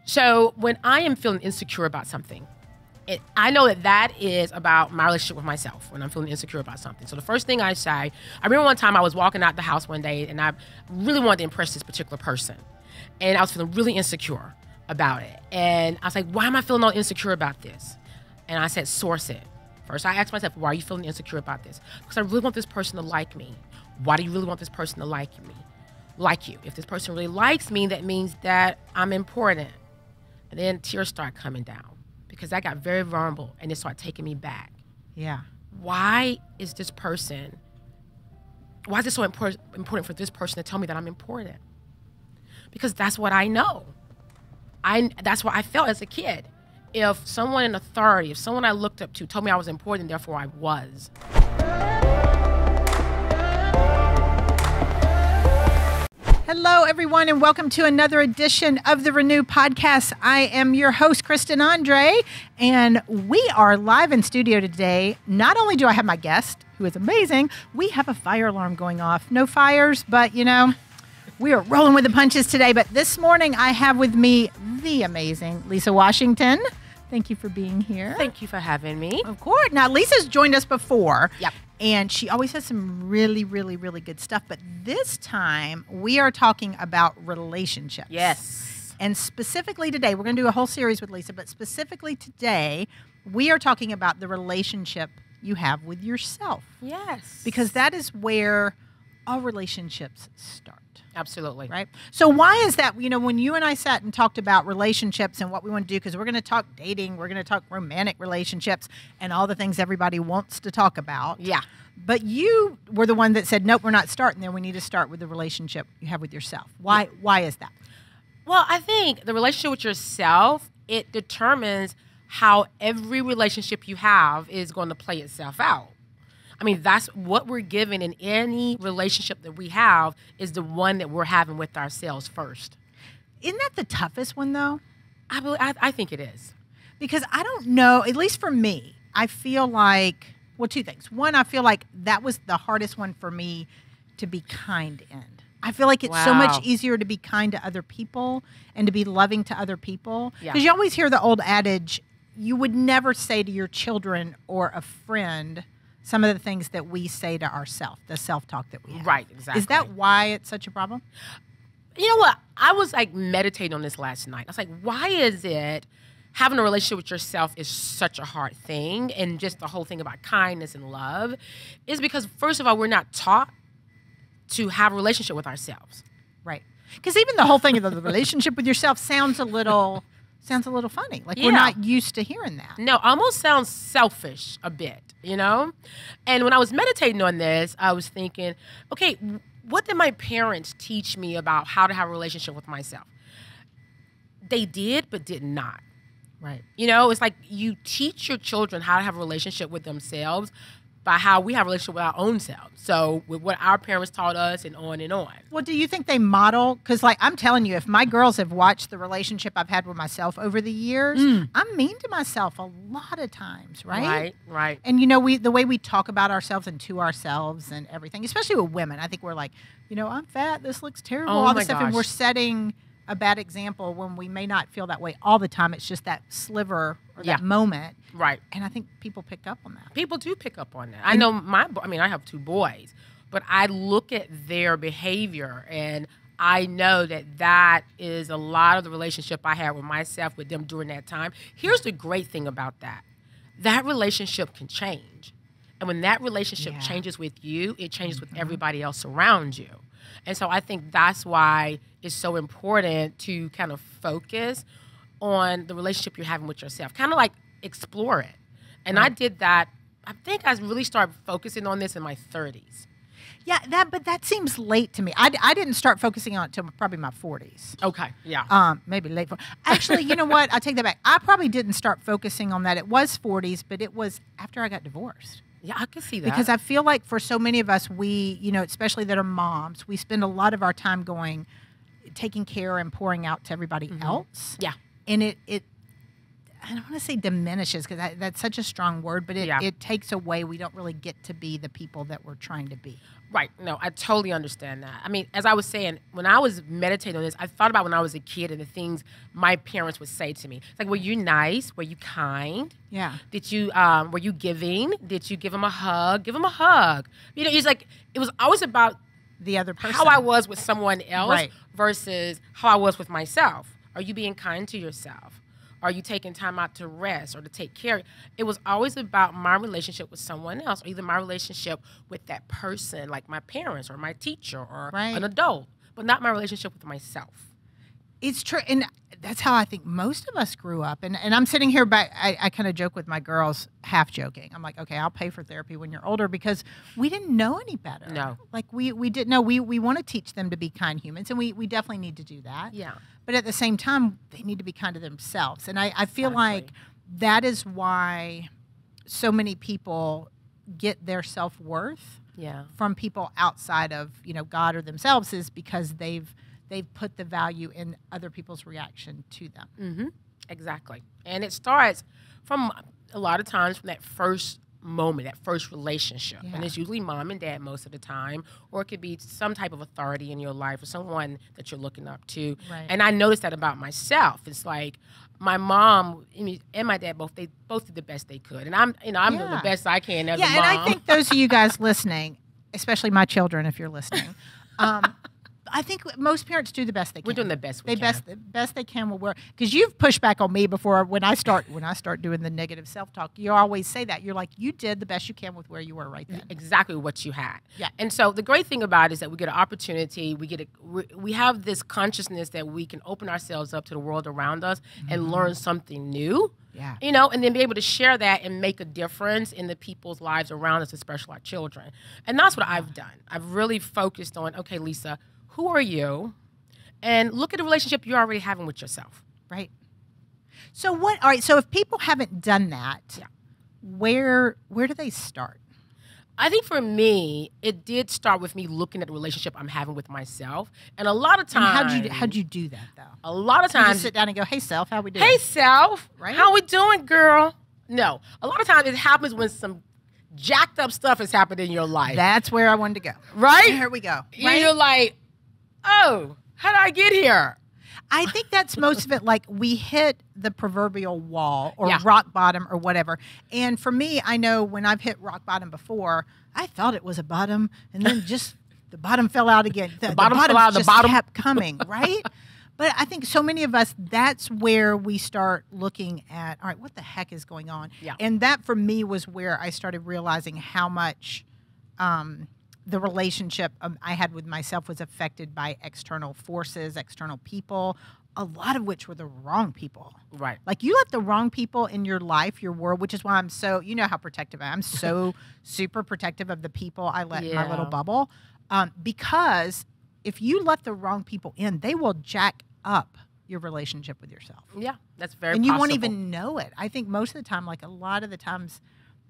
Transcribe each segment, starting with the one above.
So when I am feeling insecure about something, I know that is about my relationship with myself when I'm feeling insecure about something. So the first thing I say, I remember one time I was walking out the house one day and I really wanted to impress this particular person. And I was feeling really insecure about it. And I was like, why am I feeling all insecure about this? And I said, source it. First, I asked myself, why are you feeling insecure about this? Because I really want this person to like me. Why do you really want this person to like me? Like you. If this person really likes me, that means that I'm important. And then tears start coming down because I got very vulnerable and it started taking me back. Yeah. Why is it so important for this person to tell me that I'm important? Because that's what I know. That's what I felt as a kid. If someone in authority, if someone I looked up to told me I was important, therefore I was. Hello, everyone, and welcome to another edition of the Renew Podcast. I am your host, Kristen Andre, and we are live in studio today. Not only do I have my guest, who is amazing, we have a fire alarm going off. No fires, but, you know, we are rolling with the punches today. But this morning, I have with me the amazing Lisa Washington. Thank you for being here. Thank you for having me. Of course. Now, Lisa's joined us before. Yep. And she always has some really, really, really good stuff. But this time, we are talking about relationships. Yes. And specifically today, we're going to do a whole series with Lisa, but specifically today, we are talking about the relationship you have with yourself. Yes. Because that is where all relationships start. Absolutely. Right? So why is that? You know, when you and I sat and talked about relationships and what we want to do, because we're going to talk dating, we're going to talk romantic relationships and all the things everybody wants to talk about. Yeah. But you were the one that said, nope, we're not starting there. We need to start with the relationship you have with yourself. Why? Yeah. Why is that? Well, I think the relationship with yourself, it determines how every relationship you have is going to play itself out. I mean, that's what we're given in any relationship that we have is the one that we're having with ourselves first. Isn't that the toughest one, though? I think it is. Because I don't know, at least for me, I feel like, well, two things. One, I feel like that was the hardest one for me to be kind in. I feel like it's so much easier to be kind to other people and to be loving to other people. Because you always hear the old adage, you would never say to your children or a friend some of the things that we say to ourselves, the self-talk that we have. Right, exactly. Is that why it's such a problem? You know what? I was like meditating on this last night. I was like, why is it having a relationship with yourself is such a hard thing? And just the whole thing about kindness and love is because, first of all, we're not taught to have a relationship with ourselves. Right. Because even the whole thing of the relationship with yourself sounds a little funny. Like we're not used to hearing that. No, almost sounds selfish a bit, you know? And when I was meditating on this, I was thinking, okay, what did my parents teach me about how to have a relationship with myself? They did, but did not. Right. You know, it's like you teach your children how to have a relationship with themselves by how we have a relationship with our own selves. So with what our parents taught us and on and on. Well, do you think they model? Because like I'm telling you, if my girls have watched the relationship I've had with myself over the years, I'm mean to myself a lot of times, right? Right. And you know, the way we talk about ourselves and to ourselves and everything, especially with women, I think we're like, you know, I'm fat, this looks terrible, all this stuff. And we're setting a bad example when we may not feel that way all the time. It's just that sliver or that moment. Right. And I think people pick up on that. People do pick up on that. I know I have two boys, but I look at their behavior and I know that is a lot of the relationship I had with myself with them during that time. Here's the great thing about that. That relationship can change. And when that relationship changes with you, it changes with everybody else around you. And so I think that's why it's so important to kind of focus on the relationship you're having with yourself. Kind of like explore it. And I did that. I think I really started focusing on this in my 30s. Yeah, but that seems late to me. I didn't start focusing on it until probably my 40s. Okay, yeah. Maybe late 40s. Actually, you know what? I take that back. I probably didn't start focusing on that. It was 40s, but it was after I got divorced. Yeah, I can see that. Because I feel like for so many of us, we, you know, especially that are moms, we spend a lot of our time taking care and pouring out to everybody else. Yeah. And I don't want to say diminishes because that's such a strong word, but it takes away. We don't really get to be the people that we're trying to be. Right. No, I totally understand that. I mean, as I was saying, when I was meditating on this, I thought about when I was a kid and the things my parents would say to me. It's like, were you nice? Were you kind? Yeah. Did you, were you giving? Did you give them a hug? Give them a hug. You know, it's like, it was always about the other person. How I was with someone else right. versus how I was with myself. Are you being kind to yourself? Are you taking time out to rest or to take care? It was always about my relationship with someone else, or either my relationship with that person, like my parents or my teacher or right. an adult, but not my relationship with myself. It's true. And that's how I think most of us grew up. And I'm sitting here, I kind of joke with my girls, half joking. I'm like, okay, I'll pay for therapy when you're older because we didn't know any better. No. Like we didn't know. We want to teach them to be kind humans, and we definitely need to do that. Yeah. But at the same time, they need to be kind to themselves. And I feel like that is why so many people get their self-worth from people outside of, God or themselves, is because they've put the value in other people's reaction to them. Mm-hmm. Exactly. And it starts from a lot of times from that first moment, that first relationship. Yeah. And it's usually mom and dad most of the time, or it could be some type of authority in your life or someone that you're looking up to. Right. And I noticed that about myself. It's like my mom and my dad both did the best they could. And I'm doing the best I can as a mom. Yeah, and I think those of you guys listening, especially my children if you're listening, I think most parents do the best they can. We're doing the best we can. The best they can will work. Because you've pushed back on me before when I start doing the negative self-talk. You always say that. You're like, you did the best you can with where you were right then. Exactly what you had. Yeah. And so the great thing about it is that we get an opportunity. We have this consciousness that we can open ourselves up to the world around us and learn something new. Yeah. And then be able to share that and make a difference in the people's lives around us, especially our children. And that's what I've done. I've really focused on, okay, Lisa, who are you? And look at the relationship you're already having with yourself. Right. So all right, so if people haven't done that, where do they start? I think for me, it did start with me looking at the relationship I'm having with myself. And a lot of times... And how'd you do that, though? A lot of times... You just sit down and go, hey, self, how we doing? Hey, self. Right? How we doing, girl? No. A lot of times it happens when some jacked up stuff has happened in your life. That's where I wanted to go. Right? Here we go. Right? You're like, oh, how did I get here? I think that's most of it. Like we hit the proverbial wall or rock bottom or whatever. And for me, I know when I've hit rock bottom before, I thought it was a bottom, and then just the bottom fell out again. The bottom fell out. The bottom kept coming, right? But I think so many of us, that's where we start looking at, all right, what the heck is going on? Yeah. And that for me was where I started realizing how much the relationship I had with myself was affected by external forces, external people, a lot of which were the wrong people. Right. Like you let the wrong people in your life, your world, which is why I'm so, you know how protective I am. I'm so super protective of the people I let in my little bubble. Because if you let the wrong people in, they will jack up your relationship with yourself. Yeah, that's very And you possible. won't even know it. I think most of the time, like a lot of the times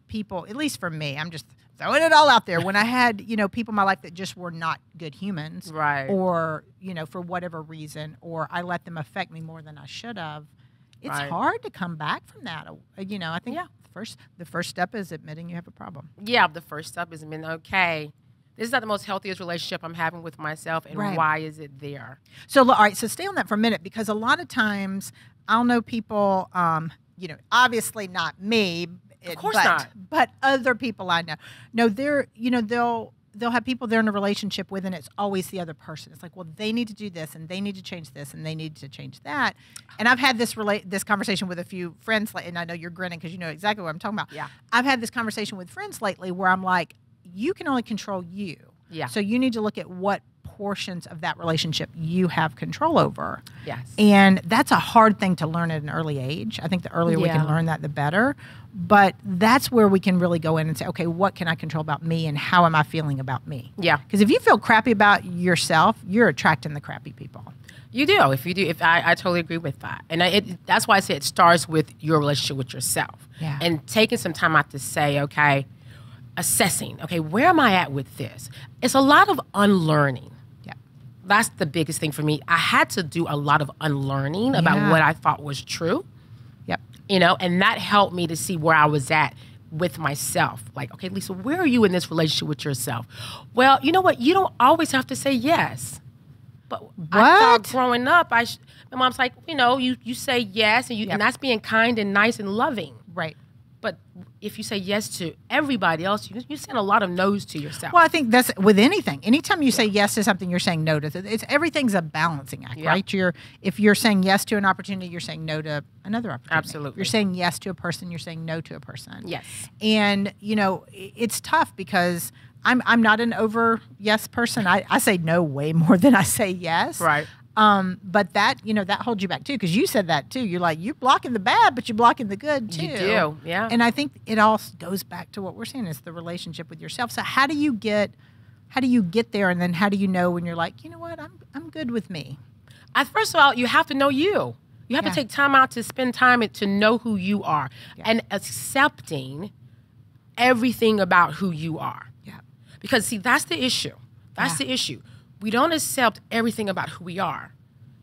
people, at least for me, I'm just throwing it all out there. When I had, people in my life that just were not good humans. Right. Or, for whatever reason, or I let them affect me more than I should have. It's hard to come back from that. I think the first step is admitting you have a problem. Yeah, the first step is admitting, okay, this is not the most healthiest relationship I'm having with myself, and why is it there? So, all right, so stay on that for a minute, because a lot of times I'll know people, obviously not me, of course not, but other people I know. No, they're, they'll have people they're in a relationship with, and it's always the other person. It's like, well, they need to do this, and they need to change this, and they need to change that. And I've had this conversation with a few friends, and I know you're grinning because you know exactly what I'm talking about. Yeah. I've had this conversation with friends lately where I'm like, you can only control you. Yeah. So you need to look at what portions of that relationship you have control over. Yes. And that's a hard thing to learn at an early age. I think the earlier we can learn that, the better. But that's where we can really go in and say, okay, what can I control about me, and how am I feeling about me? Yeah. Because if you feel crappy about yourself, you're attracting the crappy people. You do. I totally agree with that. And that's why I say it starts with your relationship with yourself. Yeah. And taking some time out to say, okay, assessing, okay, where am I at with this? It's a lot of unlearning. Yeah. That's the biggest thing for me. I had to do a lot of unlearning about what I thought was true. Yep. And that helped me to see where I was at with myself. Like, okay, Lisa, where are you in this relationship with yourself? Well, you know what? You don't always have to say yes. But I thought growing up, my mom's like, you say yes, and that's being kind and nice and loving. Right. But if you say yes to everybody else, you send a lot of no's to yourself. Well, I think that's with anything. Anytime you say yes to something, you're saying no to it. Everything's a balancing act, right? If you're saying yes to an opportunity, you're saying no to another opportunity. Absolutely. If you're saying yes to a person, you're saying no to a person. Yes. And, it's tough because I'm not an over yes person. I say no way more than I say yes. Right. But that, that holds you back too, because you said that too. You're like, you're blocking the bad, but you're blocking the good too. You do, yeah. And I think it all goes back to what we're saying is the relationship with yourself. So how do you get there, and then how do you know when you're like, you know what, I'm good with me? First of all, you have to know you. You have to take time out to spend time to know who you are and accepting everything about who you are. Yeah. Because see, that's the issue. That's the issue. We don't accept everything about who we are,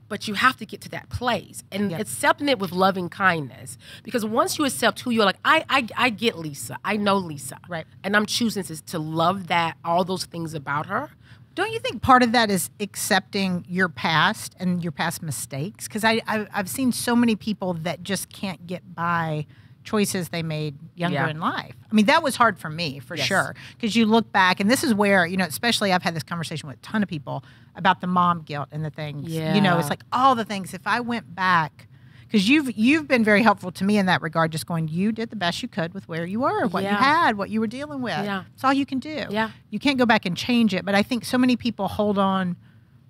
but you have to get to that place and accepting it with loving kindness. Because once you accept who you are, like I get Lisa, I know Lisa, right? And I'm choosing to love all those things about her. Don't you think part of that is accepting your past and your past mistakes? Because I've seen so many people that just can't get by choices they made younger in life. I mean, that was hard for me, for sure. Because you look back, and this is where, especially I've had this conversation with a ton of people about the mom guilt and the things. Yeah. It's like all the things. If I went back, because you've been very helpful to me in that regard, just going, you did the best you could with where you were, what you had, what you were dealing with. Yeah. It's all you can do. Yeah. You can't go back and change it. But I think so many people hold on,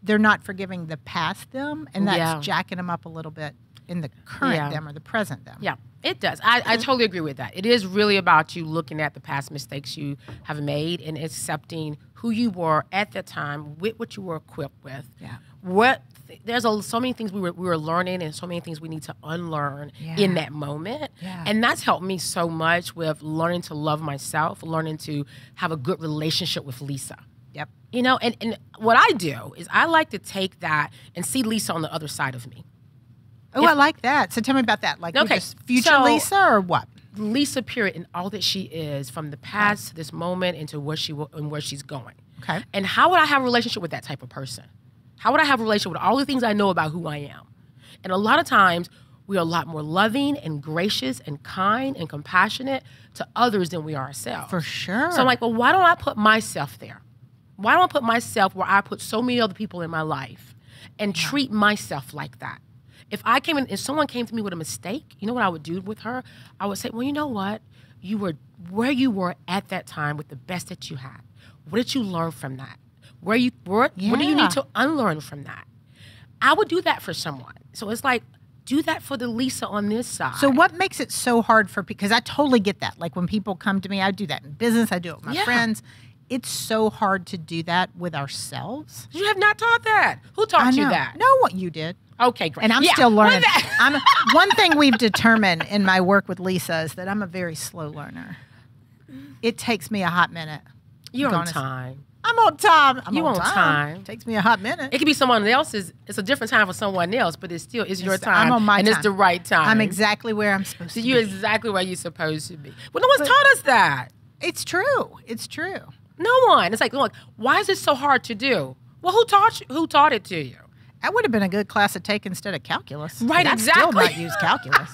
they're not forgiving the past them, and that's jacking them up a little bit in the current them or the present them. Yeah, it does. I totally agree with that. It is really about you looking at the past mistakes you have made and accepting who you were at that time with what you were equipped with. Yeah. There's so many things we were learning and so many things we need to unlearn in that moment. Yeah. And that's helped me so much with learning to love myself, learning to have a good relationship with Lisa. Yep. And what I do is I like to take that and see Lisa on the other side of me. Oh, I like that. So tell me about that. Like, just future Lisa or what? Lisa, period, and all that she is from the past to this moment into where she's going. Okay. And how would I have a relationship with that type of person? How would I have a relationship with all the things I know about who I am? And a lot of times, we are a lot more loving and gracious and kind and compassionate to others than we are ourselves. For sure. So I'm like, well, why don't I put myself there? Why don't I put myself where I put so many other people in my life and treat myself like that? If someone came to me with a mistake, you know what I would do with her? I would say, well, you know what? You were where you were at that time with the best that you had. What did you learn from that? What do you need to unlearn from that? I would do that for someone. So it's like, do that for the Lisa on this side. So what makes it so hard because I totally get that. Like when people come to me, I do that in business. I do it with my friends. It's so hard to do that with ourselves. You have not taught that. Who taught you that? No, what you did. Okay, great. And I'm still learning. One thing we've determined in my work with Lisa is that I'm a very slow learner. It takes me a hot minute. You're on time. I'm on time. You on time. It takes me a hot minute. It could be someone else's. It's a different time for someone else, but it's your time. I'm on my time. And it's the right time. I'm exactly where I'm supposed to be. You're exactly where you're supposed to be. But no one's taught us that. It's true. It's true. No one. It's like, look, why is it so hard to do? Well, who taught it to you? That would have been a good class to take instead of calculus. Right, exactly. I still not use calculus.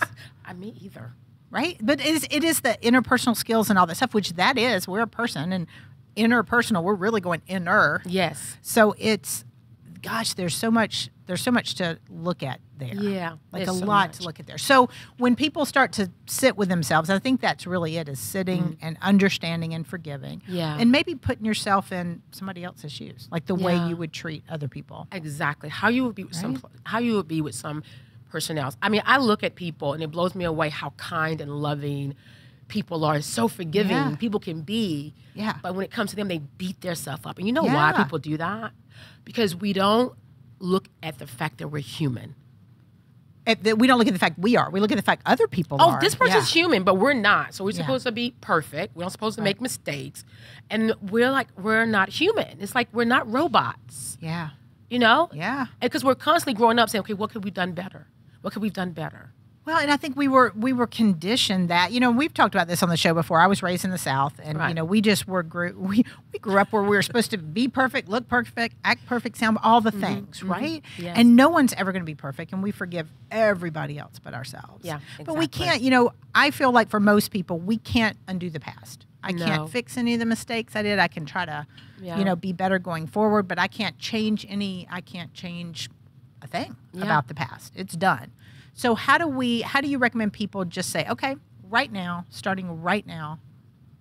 Me either. Right? But it is the interpersonal skills and all that stuff, which that is. We're a person, and interpersonal, we're really going inner. Yes. So it's, gosh, there's so much to look at there. Yeah. Like a lot to look at there. So when people start to sit with themselves, I think that's really it, is sitting and understanding and forgiving. Yeah. And maybe putting yourself in somebody else's shoes, like the way you would treat other people. Exactly. How you would be with some person else. I mean, I look at people and it blows me away how kind and loving people are, so forgiving people can be. Yeah. But when it comes to them, they beat themselves up. And you know why people do that? Because we don't look at the fact that we're human. We don't look at the fact we are. We look at the fact other people are. Oh, this person's human, but we're not. So we're supposed to be perfect. We're not supposed to make mistakes. And we're not human. It's like we're not robots. Yeah. You know? Yeah. Because we're constantly growing up saying, okay, what could we have done better? What could we have done better? Well, and I think we were conditioned that, we've talked about this on the show before. I was raised in the South, and Right. we just we grew up where we were supposed to be perfect, look perfect, act perfect, sound all the things, right? Yes. And no one's ever going to be perfect, and we forgive everybody else but ourselves. Yeah, But we exactly. can't. I feel like for most people, we can't undo the past. I No. can't fix any of the mistakes I did. I can try to, Yeah. be better going forward, but I can't change I can't change a thing Yeah. about the past. It's done. So how do you recommend people just say, okay, right now, starting right now,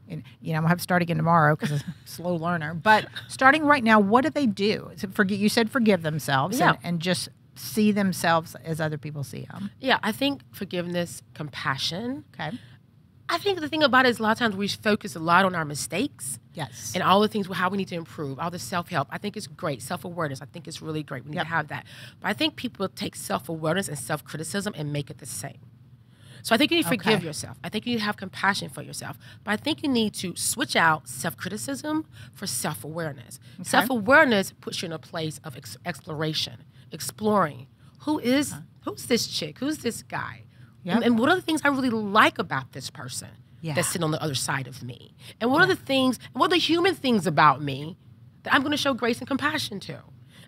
and I'm gonna have to start again tomorrow because I'm a slow learner, but starting right now, what do they do? Is it you said forgive themselves Yeah. and just see themselves as other people see them. Yeah, I think forgiveness, compassion. Okay. I think the thing about it is a lot of times we focus a lot on our mistakes Yes. and all the things how we need to improve, all the self-help. I think it's great. Self-awareness, I think it's really great. We need Yep. to have that. But I think people take self-awareness and self-criticism and make it the same. So I think you need to forgive Okay. yourself. I think you need to have compassion for yourself. But I think you need to switch out self-criticism for self-awareness. Okay. Self-awareness puts you in a place of exploration, exploring. Who's this chick? Who's this guy? Yep. And what are the things I really like about this person Yeah. that's sitting on the other side of me? And what are the things, what are the human things about me that I'm going to show grace and compassion to?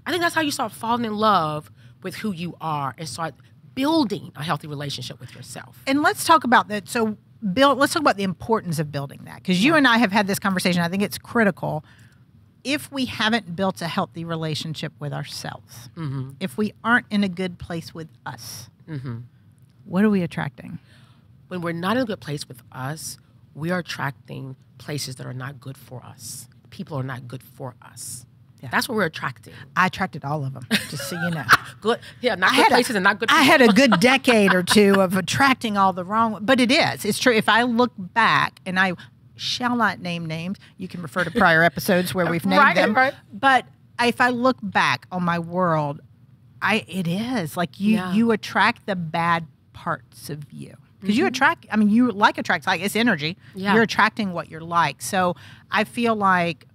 I think that's how you start falling in love with who you are and start building a healthy relationship with yourself. And let's talk about that. So, let's talk about the importance of building that, because you and I have had this conversation. I think it's critical. If we haven't built a healthy relationship with ourselves, if we aren't in a good place with us, what are we attracting? When we're not in a good place with us, we are attracting places that are not good for us. People are not good for us. Yeah. That's what we're attracting. I attracted all of them, just so you know. Good, yeah, not good places and not good people. I had a good decade or two of attracting all the wrong, but it's true. If I look back, and I shall not name names, you can refer to prior episodes where we've named them. Right. But if I look back on my world, it is like Yeah. you attract the bad parts of you. Because you attract, you attracts like it's energy. Yeah. You're attracting what you're like. So I feel like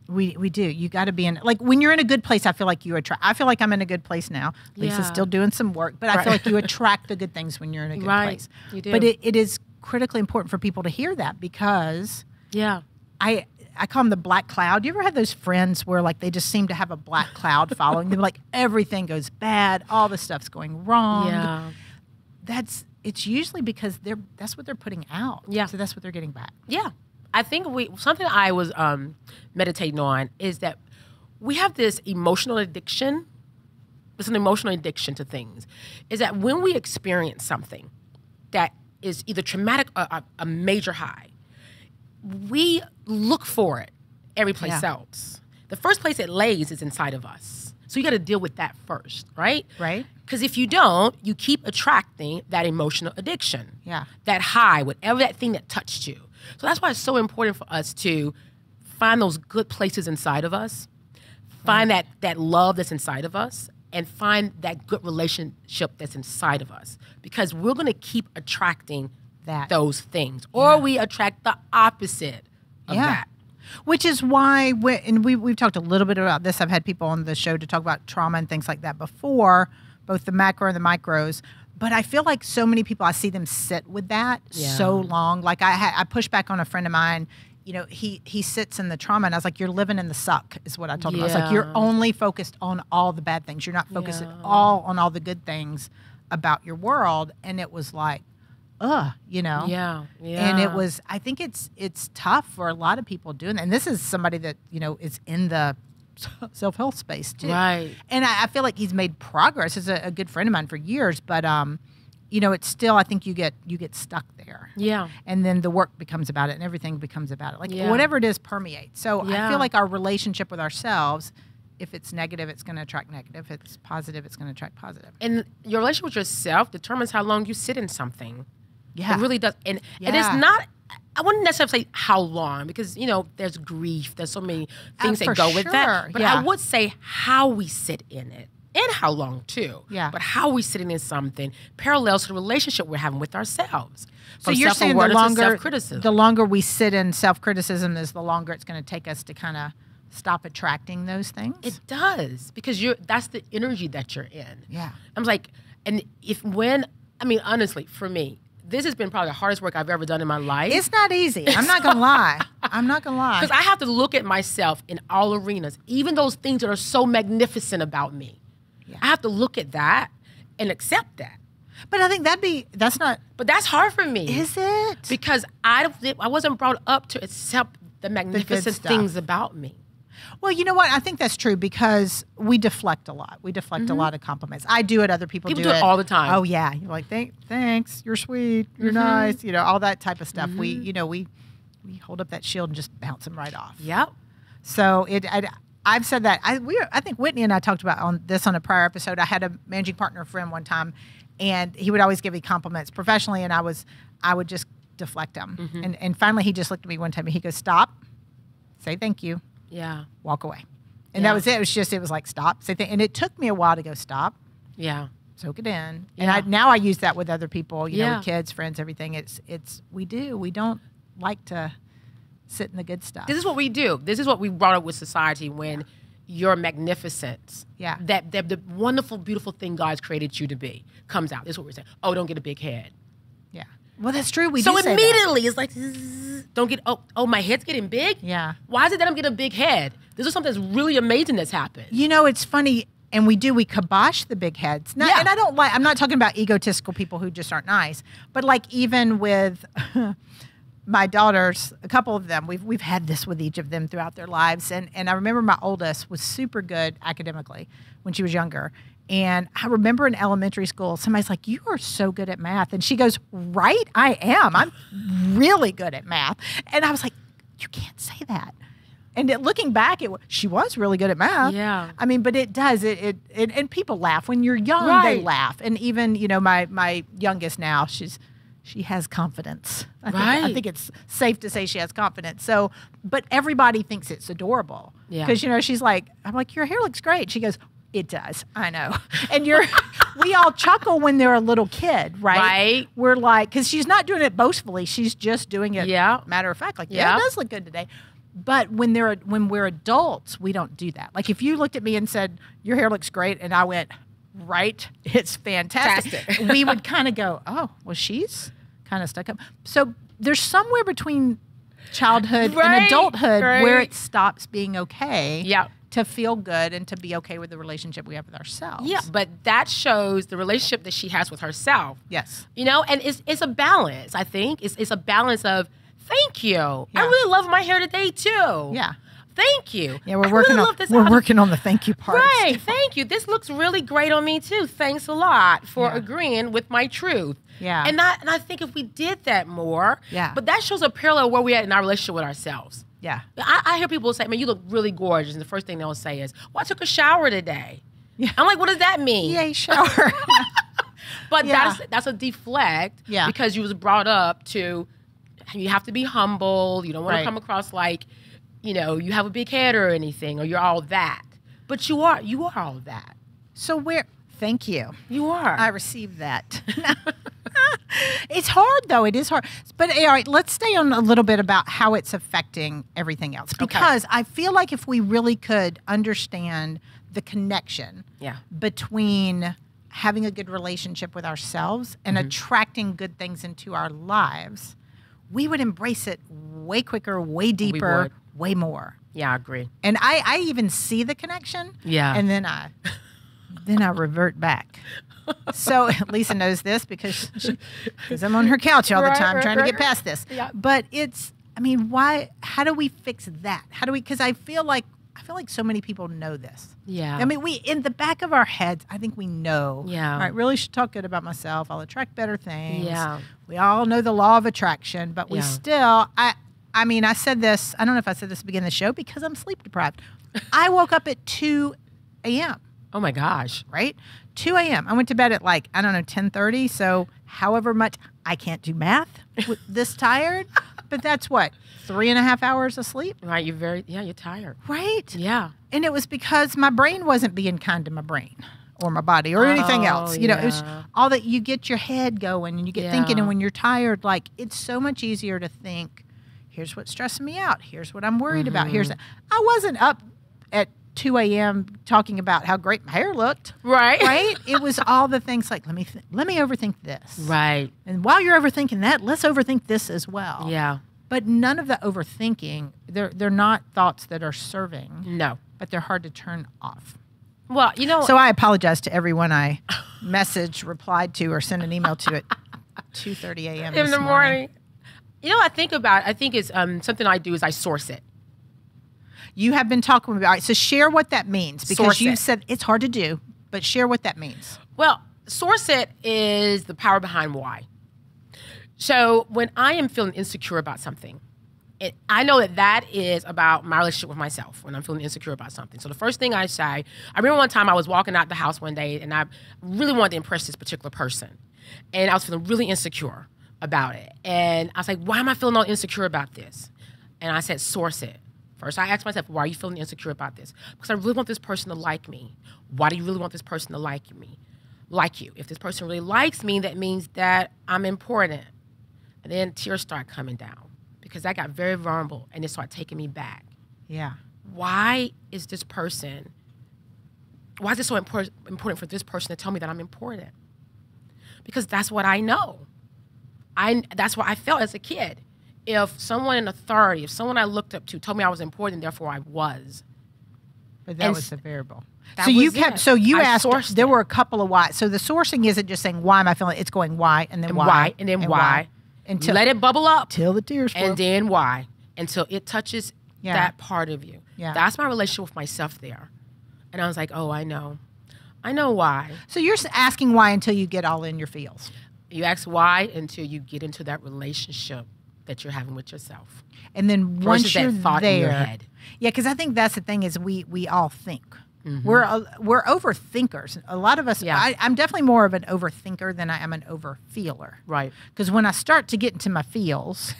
we do. You got to be in, like, when you're in a good place, I feel like I feel like I'm in a good place now. Lisa's Yeah. still doing some work, but I feel like you attract the good things when you're in a good Right. place. You do. But it is critically important for people to hear that, because Yeah. I call them the black cloud. You ever had those friends where, like, they just seem to have a black cloud following them? Like, everything goes bad, all the stuff's going wrong. Yeah. It's usually because that's what they're putting out. Yeah. So that's what they're getting back. Yeah. I think something I was meditating on is that we have this emotional addiction. It's an emotional addiction to things. Is that when we experience something that is either traumatic or a major high, we look for it every place Yeah. else. The first place it lays is inside of us. So you got to deal with that first, right? Right. Because if you don't, you keep attracting that emotional addiction. Yeah. That high, whatever that thing that touched you. So that's why it's so important for us to find those good places inside of us, find that love that's inside of us, and find that good relationship that's inside of us. Because we're going to keep attracting those things. Or we attract the opposite of that. Which is why, we've talked a little bit about this. I've had people on the show to talk about trauma and things like that before, both the macro and the micros. But I feel like so many people, I see them sit with that so long. Like I pushed back on a friend of mine. He sits in the trauma, and I was like, "You're living in the suck," is what I told him. I was like, "You're only focused on all the bad things. You're not focused at all on all the good things about your world." And it was like, Yeah. And it was, I think it's tough for a lot of people doing that. And this is somebody that, is in the self-help space too. Right. And I feel like he's made progress. He's a good friend of mine for years, but it's still, I think you get stuck there. Yeah. And then the work becomes about it, and everything becomes about it. Like Yeah. whatever it is permeates. So I Yeah. feel like our relationship with ourselves, if it's negative, it's going to attract negative. If it's positive, it's going to attract positive. And your relationship with yourself determines how long you sit in something. Yeah. It really does. And it is Yeah. not, I wouldn't necessarily say how long, because, there's grief. There's so many things for that go with sure. that. But Yeah. I would say how we sit in it, and how long too. Yeah. But how we sitting in something parallels to the relationship we're having with ourselves. So From you're saying self-awareness to self-criticism. the longer we sit in self-criticism is the longer it's going to take us to kind of stop attracting those things? It does, because that's the energy that you're in. Yeah. I'm like, and when I mean, honestly, for me, this has been probably the hardest work I've ever done in my life. It's not easy. I'm not gonna lie. I'm not gonna lie. Because I have to look at myself in all arenas, even those things that are so magnificent about me. Yeah. I have to look at that and accept that. But I think that's not. But that's hard for me. Is it? Because I wasn't brought up to accept the magnificent stuff. things about me. Well, you know what? I think that's true because we deflect a lot. We deflect a lot of compliments. I do it. Other people do it all the time. Oh yeah, you're like, thanks. You're sweet. You're nice. You know, all that type of stuff. We hold up that shield and just bounce them right off. Yep. So I've said that. I think Whitney and I talked about on a prior episode. I had a managing partner friend one time, and he would always give me compliments professionally, and I would just deflect them. And finally, he just looked at me one time and he goes, "Stop, say thank you." Yeah. Walk away. And that was it. It was like, stop, say and it took me a while to go, stop, Yeah. soak it in. Yeah. And now I use that with other people, you know, Yeah. with kids, friends, everything. We don't like to sit in the good stuff. This is what we do. This is what we brought up with society when your magnificence, Yeah. that the wonderful, beautiful thing God's created you to be comes out. This is what we're saying. Oh, don't get a big head. Yeah. Well, that's true. We So do say that. immediately it's like, zzz, don't get, oh, my head's getting big? Yeah. Why is it that I'm getting a big head? This is something that's really amazing that's happened. You know, it's funny, and we kibosh the big heads. Now, Yeah. And I'm not talking about egotistical people who just aren't nice, but like even with my daughters, a couple of them, we've had this with each of them throughout their lives. And I remember my oldest was super good academically when she was younger. And I remember in elementary school, somebody's like, "You are so good at math." And she goes, "Right, I am. I'm really good at math." And I was like, "You can't say that." And looking back, she was really good at math. Yeah. I mean, but it does. And people laugh. When you're young, they Right. laugh. And even, you know, my youngest now, she has confidence. I Right. think it's safe to say she has confidence. So, but everybody thinks it's adorable. Yeah. Because, you know, I'm like, "Your hair looks great." She goes, "It does. I know." And we all chuckle when they're a little kid, right? Right. We're like, because she's not doing it boastfully. She's just doing it Yeah. matter of fact. Like, Yeah. it does look good today. But when we're adults, we don't do that. Like if you looked at me and said, "Your hair looks great," and I went, "Right, it's fantastic," Fantastic. we would kind of go, "Oh, well, she's kind of stuck up." So there's somewhere between childhood and Right, adulthood where right. it stops being okay Yeah. to feel good and to be okay with the relationship we have with ourselves. Yeah, but that shows the relationship that she has with herself. Yes. You know, and it's a balance, I think. It's a balance of, thank you. I Yeah. really love my hair today, too. Yeah. Thank you. Yeah, we're I working really on love this we're outfit. working on the thank you part. Right, thank you. This looks really great on me, too. Thanks a lot for Yeah. agreeing with my truth. Yeah. And I think if we did that more, Yeah. but that shows a parallel where we're at in our relationship with ourselves. Yeah. I hear people say, "Man, you look really gorgeous." And the first thing they'll say is, "Well, I took a shower today." Yeah. I'm like, what does that mean? Yay, shower. But Yeah. that's a deflect Yeah. because you was brought up to, you have to be humble. You don't want Right. to come across like, you know, you have a big head or anything, or you're all that. But you are all that. So thank you. You are. I received that. It's hard, though. It is hard. But all right, let's stay on a little bit about how it's affecting everything else. Because I feel like if we really could understand the connection Yeah. between having a good relationship with ourselves and attracting good things into our lives, we would embrace it way quicker, way deeper, way more. Yeah, I agree. And I even see the connection. Yeah. And then I revert back. So Lisa knows this because I'm on her couch all the Right, time right, trying to right, get past this. Yeah. But how do we fix that? Because I feel like so many people know this. Yeah. I mean, we, in the back of our heads, I think we know. Yeah. All right, really should talk good about myself. I'll attract better things. Yeah. We all know the law of attraction, but we Yeah. still, I mean, I said this, I don't know if I said this at the beginning of the show because I'm sleep deprived. I woke up at 2 a.m., Oh my gosh. right? 2 a.m. I went to bed at 10:30. So however much, I can't do math with this tired, but that's what, 3.5 hours of sleep, Right. You're tired. right? Yeah. And it was because my brain wasn't being kind to my brain or my body or anything else. You know, it was yeah. all that you get your head going and you get thinking. Yeah. And when you're tired, it's so much easier to think, here's what's stressing me out. Here's what I'm worried about. I wasn't up at 2 a.m. talking about how great my hair looked. Right. Right? It was all the things like, let me overthink this. Right. And while you're overthinking that, let's overthink this as well. Yeah. But none of the overthinking, they're not thoughts that are serving, No. but they're hard to turn off. Well, you know. So I apologize to everyone I replied to, or sent an email to at 2:30 a.m. in the morning. You know, I think it's something I do is I source it. You have been talking about, all right, so share what that means, because Source you it. said it's hard to do, but share what that means. Well, source it is the power behind why. So when I am feeling insecure about something, I know that is about my relationship with myself when I'm feeling insecure about something. So the first thing I say, I remember one time I was walking out the house one day and I really wanted to impress this particular person. And I was feeling really insecure about it. And I was like, why am I feeling all insecure about this? And I said, source it. First, I asked myself, why are you feeling insecure about this? Because I really want this person to like me. Why do you really want this person to like me? Like you. If this person really likes me, that means that I'm important. And then tears start coming down because I got very vulnerable and it started taking me back. Yeah. Why is it so important for this person to tell me that I'm important? Because that's what I know. That's what I felt as a kid. If someone in authority, if someone I looked up to told me I was important, therefore I was. But that was the variable. That So you was kept. it. So you I asked. sourced There it. were a couple of why. So the sourcing isn't just saying why am I feeling. It's going why and then And why why, and then why. until Let it bubble up. till the tears flow. And then why? Until it touches Yeah. that part of you. Yeah. That's my relationship with myself there. And I was like, oh, I know. I know why. So you're asking why until you get all in your feels. You ask why until you get into that relationship that you're having with yourself. And then once Versus you're that thought there, in your head. yeah, because I think that's the thing is we all think. Mm-hmm. We're overthinkers. A lot of us. Yeah. I'm definitely more of an overthinker than I am an overfeeler. Right. Because when I start to get into my feels,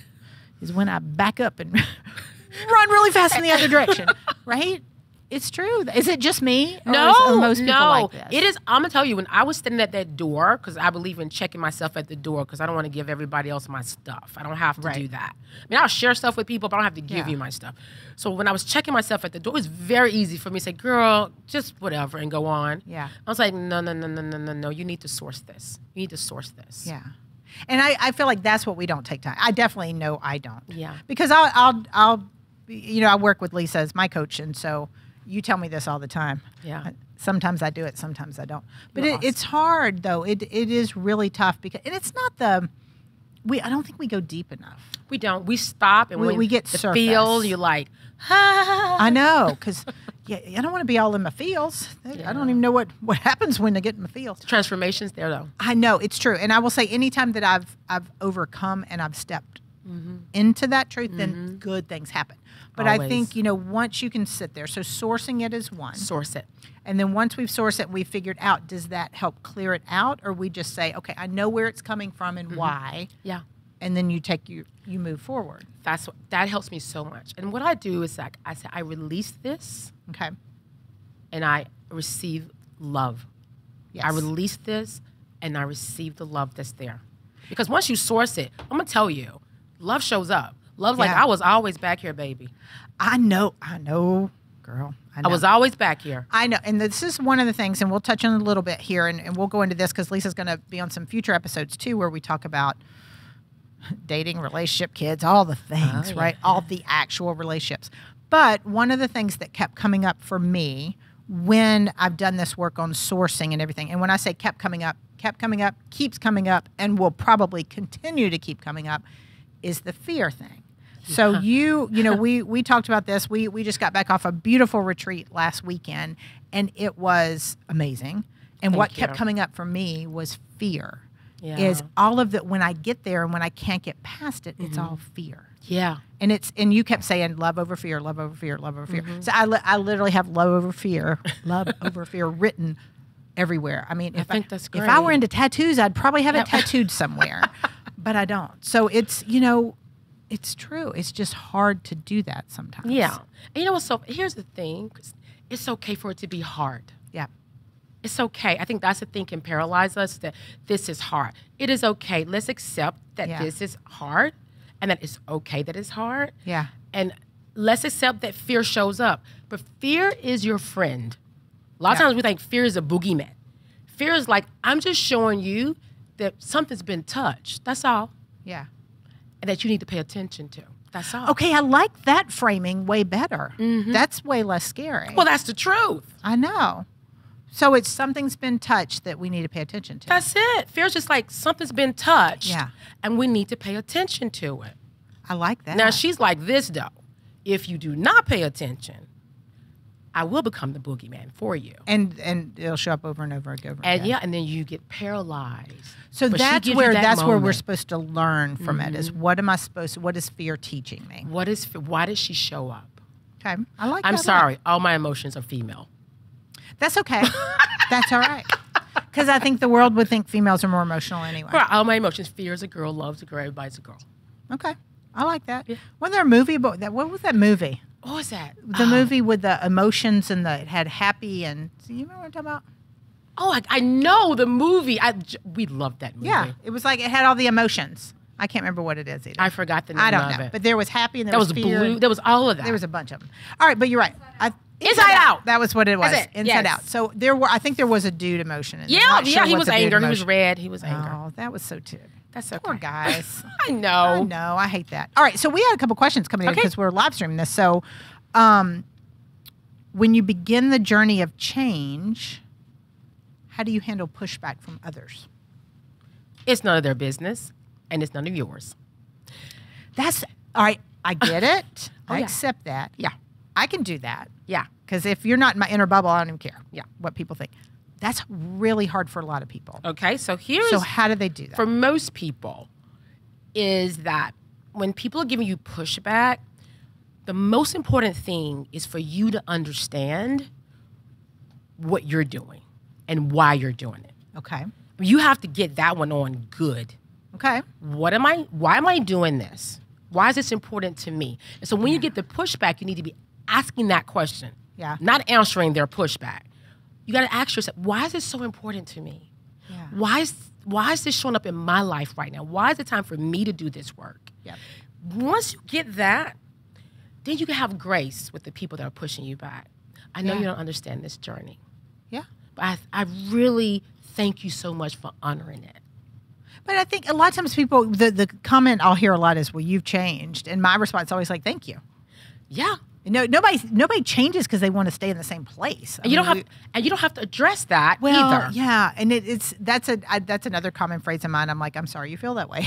is when I back up and run really fast in the other direction. Right? It's true. Is it just me? Or are most people like this? It is. I'm gonna tell you, when I was standing at that door, because I believe in checking myself at the door, because I don't want to give everybody else my stuff. I don't have to do that. I mean, I'll share stuff with people, but I don't have to give you my stuff. So when I was checking myself at the door, it was very easy for me to say, "Girl, just whatever," and go on. Yeah. I was like, no. You need to source this. You need to source this. Yeah. And I feel like that's what we don't take time. I definitely know I don't. Yeah. Because I'll I work with Lisa as my coach, and so you tell me this all the time. Yeah. Sometimes I do it, sometimes I don't. But You're awesome. it's hard though. It is really tough because, and it's not I don't think we go deep enough. We don't. We stop and We get the surface. feel. You're like, ha. I know, because I don't want to be all in my feels. I don't even know what happens when I get in my feels. Transformations there though. I know it's true, and I will say, anytime that I've overcome and I've stepped into that truth, then good things happen. But I Always. think once you can sit there, so sourcing it is one, Source it. and then once we've sourced it, we've figured out, does that help clear it out, or we just say, okay, I know where it's coming from and why, Yeah. and then you move forward. That helps me so much. And what I do is like I say I release this Okay. and I receive love. Yes. I release this and I receive the love that's there. Because once you source it, I'm gonna tell you, love shows up. Love's like, Yeah. I was always back here, baby. I know, girl. I was always back here. I know, and this is one of the things, and we'll touch on it a little bit here, and we'll go into this because Lisa's going to be on some future episodes too, where we talk about dating, relationship, kids, all the things, yeah. right? All the actual relationships. But one of the things that kept coming up for me when I've done this work on sourcing and everything, and when I say keeps coming up, and will probably continue to keep coming up, is the fear thing. So we talked about this. We just got back off a beautiful retreat last weekend, and it was amazing. And what kept coming up for me was fear. Yeah. Is all of that when I get there and when I can't get past it, it's all fear. Yeah. And you kept saying love over fear, love over fear, love over fear. So I literally have love over fear written everywhere. I mean, I think that's if I were great. into tattoos, I'd probably have it tattooed somewhere, but I don't. So it's it's true. It's just hard to do that sometimes. Yeah. And so here's the thing. It's okay for it to be hard. Yeah. It's okay. I think that's the thing can paralyze us, that this is hard. It is okay. Let's accept that Yeah. this is hard and that it's okay that it's hard. Yeah. And let's accept that fear shows up. But fear is your friend. A lot of times we think fear is a boogeyman. Fear is like, I'm just showing you that something's been touched. That's all. Yeah. And that you need to pay attention to. That's all. Okay, I like that framing way better. That's way less scary. Well, that's the truth. I know. So it's something's been touched that we need to pay attention to. That's it. Fear's just like something's been touched. Yeah. And we need to pay attention to it. I like that. Now, she's like this, though. If you do not pay attention, I will become the boogeyman for you. And it'll show up over and over again. And then you get paralyzed. So But she that's gives where you that that's where we're moment. supposed to learn from it is what am I supposed to, what is fear teaching me? Why did she show up? Okay. I like that. I'm a lot. sorry. All my emotions are female. That's okay. That's all right. Because I think the world would think females are more emotional anyway. For all my emotions, fear is a girl, love's a girl, everybody's a girl. Okay. I like that. Yeah. Wasn't there a movie about that? What was that movie? What was that? The movie with the emotions and it had happy and do you remember what I'm talking about? Oh, I know the movie. We loved that movie. Yeah. It was like it had all the emotions. I can't remember what it is either. I forgot the name I of don't know. it. But there was happy and there That was fear. blue. There was all of that. There was a bunch of them. All right, but you're right. Inside Out. That was what it was. That's it. Inside Yes. Out. So I think there was a dude emotion. In it. I'm Yeah, not sure he what was the dude angry. He was emotion- red. He was angry. Oh, that was so too. That's okay. Poor guys. I know. I know. I hate that. All right, so we had a couple questions coming in Okay. because we're live streaming this. So, when you begin the journey of change, how do you handle pushback from others? It's none of their business, and it's none of yours. That's all right. I get it. I yeah. accept that. Yeah. I can do that Yeah. because if you're not in my inner bubble, I don't even care. Yeah. What people think. That's really hard for a lot of people. Okay, so here's So how do they do that? for most people is that when people are giving you pushback, the most important thing is for you to understand what you're doing and why you're doing it. Okay. You have to get that one on good. Okay. Why am I doing this? Why is this important to me? And so when you get the pushback, you need to be asking that question. Yeah. Not answering their pushback. You got to ask yourself, why is this so important to me? Yeah. Why is this showing up in my life right now? Why is it time for me to do this work? Yep. Once you get that, then you can have grace with the people that are pushing you back. I know Yeah. you don't understand this journey, Yeah. but I really thank you so much for honoring it. But I think a lot of times people, the comment I'll hear a lot is, well, you've changed. And my response is always like, thank you. Yeah. No, nobody changes because they want to stay in the same place. And you don't have to address that well, either. yeah, and that's another common phrase of mine. I'm like, I'm sorry you feel that way.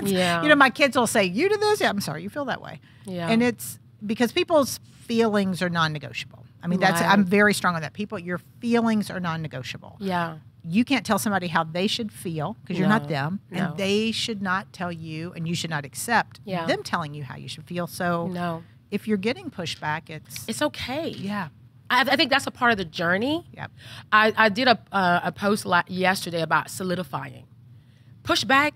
Yeah. You know, my kids will say, you do this? Yeah, I'm sorry you feel that way. Yeah. And it's because people's feelings are non-negotiable. I mean, Right. I'm very strong on that. Your feelings are non-negotiable. Yeah. You can't tell somebody how they should feel because you're not No, them. no. And they should not tell you, and you should not accept Yeah. them telling you how you should feel. So No. if you're getting pushback, It's okay. yeah. I think that's a part of the journey. Yep. I did a post yesterday about solidifying. Pushback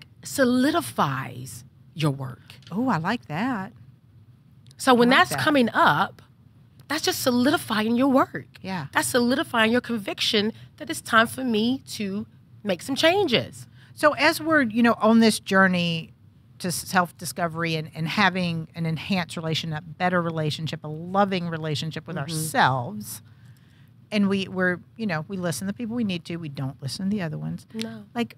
solidifies your work. Oh, I like that. So when like that's that. coming up, that's just solidifying your work. Yeah. That's solidifying your conviction that it's time for me to make some changes. So as we're, on this journey to self-discovery and having an enhanced relationship, a better relationship, a loving relationship with ourselves, and we're, we listen to the people we need to, we don't listen to the other ones. No. Like,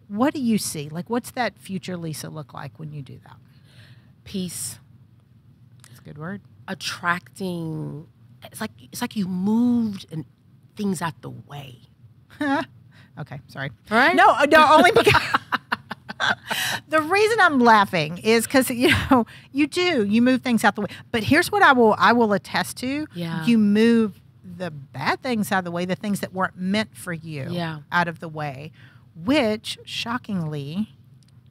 what do you see? Like, what's that future Lisa look like when you do that? Peace. That's a good word. Attracting. It's like you moved and things out the way. Okay, sorry. Right? No, only because the reason I'm laughing is because you move things out the way. But here's what I will attest to. Yeah. You move the bad things out of the way, the things that weren't meant for you Yeah. out of the way, which shockingly,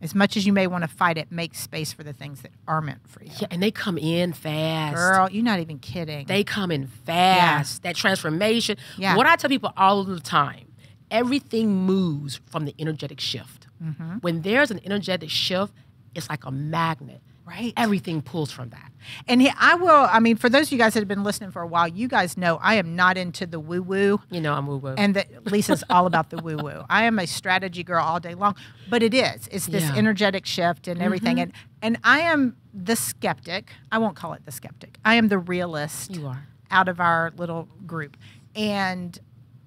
as much as you may want to fight it, makes space for the things that are meant for you. Yeah, and they come in fast. Girl, you're not even kidding. They come in fast. That transformation. Yeah. What I tell people all the time, everything moves from the energetic shift. When there's an energetic shift, it's like a magnet. Right. Everything pulls from that. And I mean, for those of you guys that have been listening for a while, you guys know I am not into the woo-woo. You know I'm woo-woo. And that Lisa's all about the woo-woo. I am a strategy girl all day long. But it is. It's this energetic shift and everything. And I am the skeptic. I won't call it the skeptic. I am the realist. You are. Out of our little group. And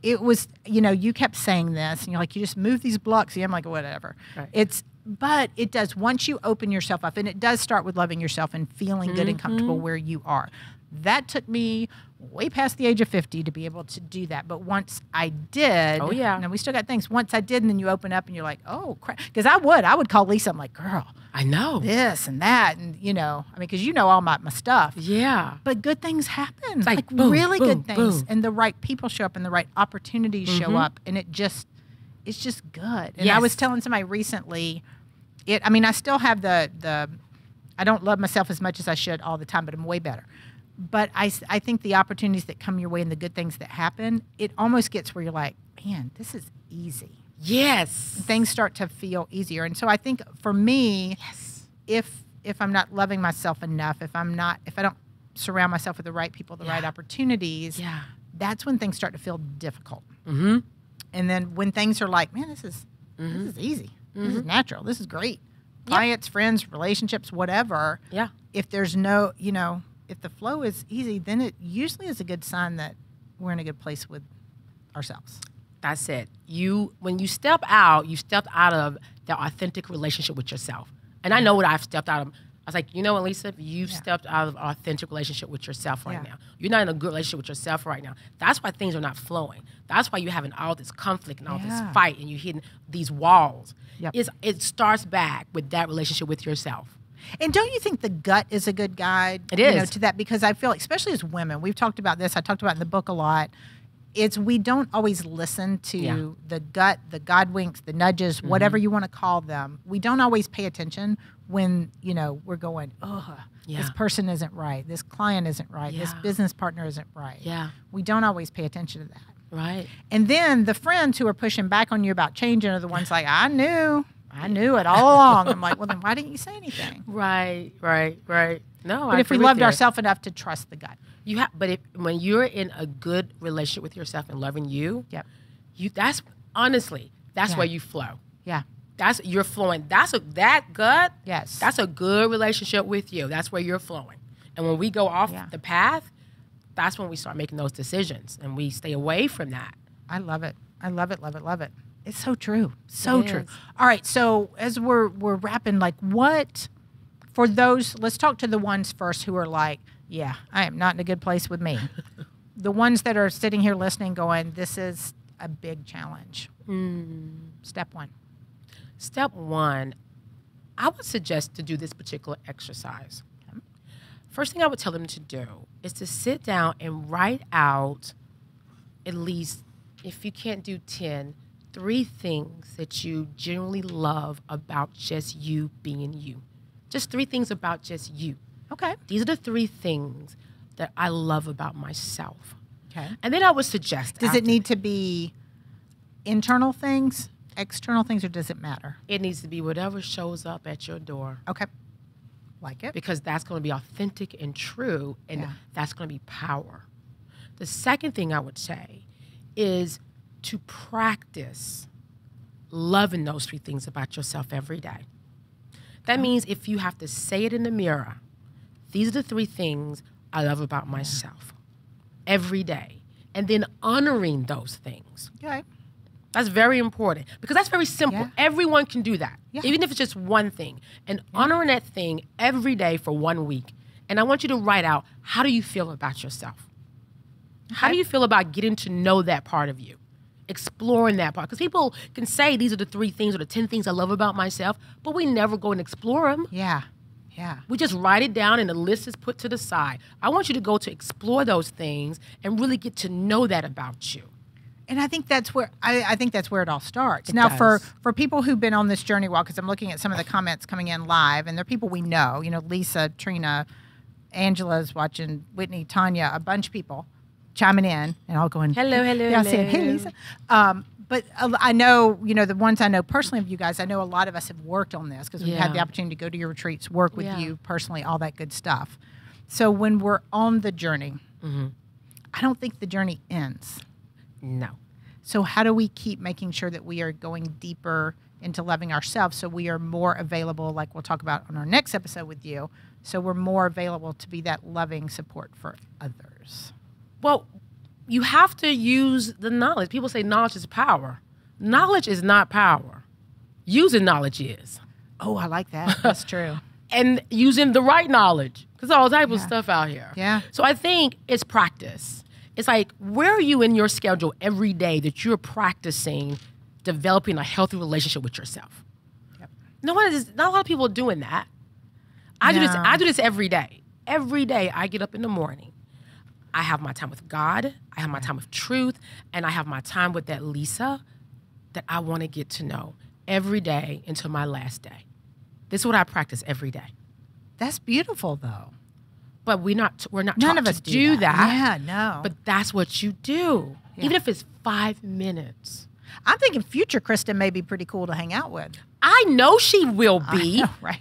it was, you kept saying this. And you're like, you just move these blocks. Yeah, I'm like, whatever. Right. But it does, once you open yourself up, and it does start with loving yourself and feeling good and comfortable where you are. That took me way past the age of 50 to be able to do that. But once I did, and we still got things. Once I did, and then you open up and you're like, oh, crap. Because I would call Lisa. I'm like, girl. I know. This and that. And, because all my stuff. Yeah. But good things happen. It's like boom, really boom, good things. boom. And the right people show up and the right opportunities show up. And it's just good. And I was telling somebody recently, I still have I don't love myself as much as I should all the time, but I'm way better. But I think the opportunities that come your way and the good things that happen, it almost gets where you're like, man, this is easy. Yes. Things start to feel easier. And so I think for me, if I'm not loving myself enough, if I don't surround myself with the right people, the right opportunities, that's when things start to feel difficult. Mm-hmm. And then when things are like, man, this is easy. This is natural. This is great. Clients, friends, relationships, whatever. Yeah. If there's no, if the flow is easy, then it usually is a good sign that we're in a good place with ourselves. That's it. When you stepped out of the authentic relationship with yourself. And I know what I've stepped out of. I was like, you know what, Lisa, you've stepped out of an authentic relationship with yourself right now. You're not in a good relationship with yourself right now. That's why things are not flowing. That's why you're having all this conflict and all this fight and you're hitting these walls. Yep. It starts back with that relationship with yourself. And don't you think the gut is a good guide? It is. To that, because I feel like, especially as women, we've talked about this. I talked about it in the book a lot. We don't always listen to the gut, the God winks, the nudges, whatever you want to call them. We don't always pay attention when, we're going, this person isn't right. This client isn't right. This business partner isn't right. Yeah. We don't always pay attention to that. Right. And then the friends who are pushing back on you about changing are the ones like, I knew it all along. I'm like, well, then why didn't you say anything? Right. No, but if we loved ourselves enough to trust the gut. When you're in a good relationship with yourself and loving you, that's where you flow. Yeah. You're flowing. That gut. Yes. That's a good relationship with you. That's where you're flowing. And when we go off the path, that's when we start making those decisions and we stay away from that. I love it. I love it, love it, love it. It's so true. So true. All right. So as we're wrapping, what for those, let's talk to the ones first who are like, yeah, I am not in a good place with me. The ones that are sitting here listening going, this is a big challenge. Step one. Step one, I would suggest to do this particular exercise. First thing I would tell them to do is to sit down and write out at least, if you can't do 10, 3 things that you genuinely love about just you being you. Just 3 things about just you. Okay. These are the 3 things that I love about myself. Okay. And then I would suggest. Does it need to be internal things, external things, or does it matter? It needs to be whatever shows up at your door. Okay. Like it. Because that's going to be authentic and true, and that's going to be power. The second thing I would say is to practice loving those 3 things about yourself every day. That means if you have to say it in the mirror, these are the 3 things I love about myself every day. And then honoring those things. Okay. That's very important because that's very simple. Yeah. Everyone can do that, even if it's just one thing. And honoring that thing every day for 1 week. And I want you to write out, how do you feel about yourself? Okay. How do you feel about getting to know that part of you? Exploring that part. Because people can say these are the 3 things or the 10 things I love about myself, but we never go and explore them. Yeah. Yeah. We just write it down and the list is put to the side. I want you to go to explore those things and really get to know that about you. And I think that's where I think that's where it all starts. It now, does. for people who've been on this journey a while, because I'm looking at some of the comments coming in live, and they're people we know. Lisa, Trina, Angela's watching, Whitney, Tanya, a bunch of people chiming in, and all going, hello, saying, hey, Lisa. But I know, the ones I know personally of you guys, I know a lot of us have worked on this because we've had the opportunity to go to your retreats, work with you personally, all that good stuff. So when we're on the journey, I don't think the journey ends. No. So how do we keep making sure that we are going deeper into loving ourselves so we are more available, like we'll talk about on our next episode with you, so we're more available to be that loving support for others? Well, you have to use the knowledge. People say knowledge is power. Knowledge is not power. Using knowledge is. Oh, I like that. That's true. And using the right knowledge, because all type of stuff out here. Yeah. So I think it's practice. It's like, where are you in your schedule every day that you're practicing developing a healthy relationship with yourself? Yep. Not a lot of people are doing that. I do this every day. Every day I get up in the morning. I have my time with God. I have my time with truth. And I have my time with that Lisa that I want to get to know every day until my last day. This is what I practice every day. That's beautiful, though. But we're not None taught of us to do that. Yeah, no. But that's what you do. Yeah. Even if it's 5 minutes. I'm thinking future Kristen may be pretty cool to hang out with. I know she will be. I know, right.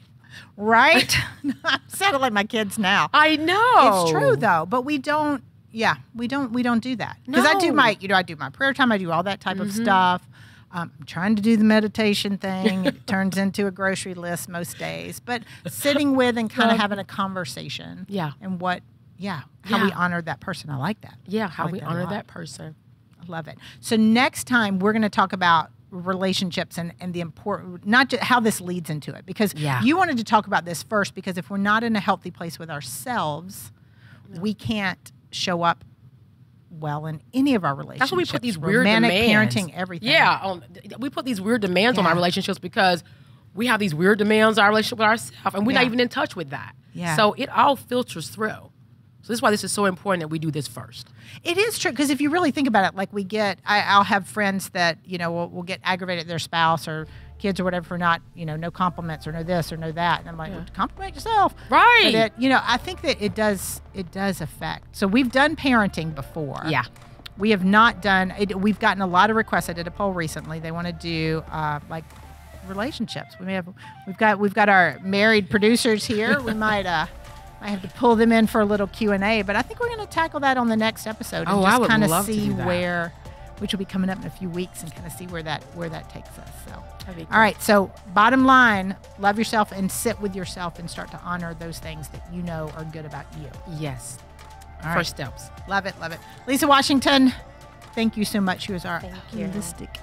Right? I'm settling my kids now. I know. It's true though, but we don't we don't do that. Because I do No. I do my prayer time, I do all that type of stuff. I'm trying to do the meditation thing. It turns into a grocery list most days. But sitting with and kind of having a conversation. Yeah. And how we honor that person. I like that. Yeah, I how like we that a honor lot. that person. I love it. So next time we're going to talk about relationships and the important, not just how this leads into it, because you wanted to talk about this first, because if we're not in a healthy place with ourselves, we can't show up well in any of our relationships. That's why we put these weird romantic demands. parenting, everything. Yeah, we put these weird demands on our relationships because we have these weird demands on our relationship with ourselves, and we're not even in touch with that. Yeah. So it all filters through. So this is why this is so important that we do this first. It is true, because if you really think about it, like I'll have friends that, will get aggravated at their spouse or kids or whatever for not, no compliments or no this or no that. And I'm like, well, compliment yourself. Right. But I think that it does affect. So we've done parenting before. Yeah. We have not done it. We've gotten a lot of requests. I did a poll recently. They want to do like relationships. We've got our married producers here. We might I have to pull them in for a little Q&A, but I think we're going to tackle that on the next episode and just kind of see which will be coming up in a few weeks, and kind of see where that takes us. So, all right. So, bottom line, love yourself and sit with yourself and start to honor those things that you know are good about you. Yes. All right. First steps. Love it. Love it. Lisa Washington, thank you so much. She was our Thank you. holistic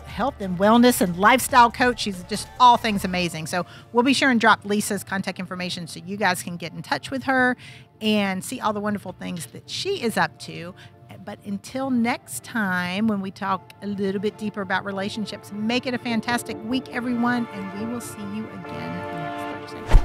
health and wellness and lifestyle coach. She's just all things amazing. So we'll be sure and drop Lisa's contact information so you guys can get in touch with her and see all the wonderful things that she is up to. But until next time, when we talk a little bit deeper about relationships, make it a fantastic week, everyone, and we will see you again next Thursday.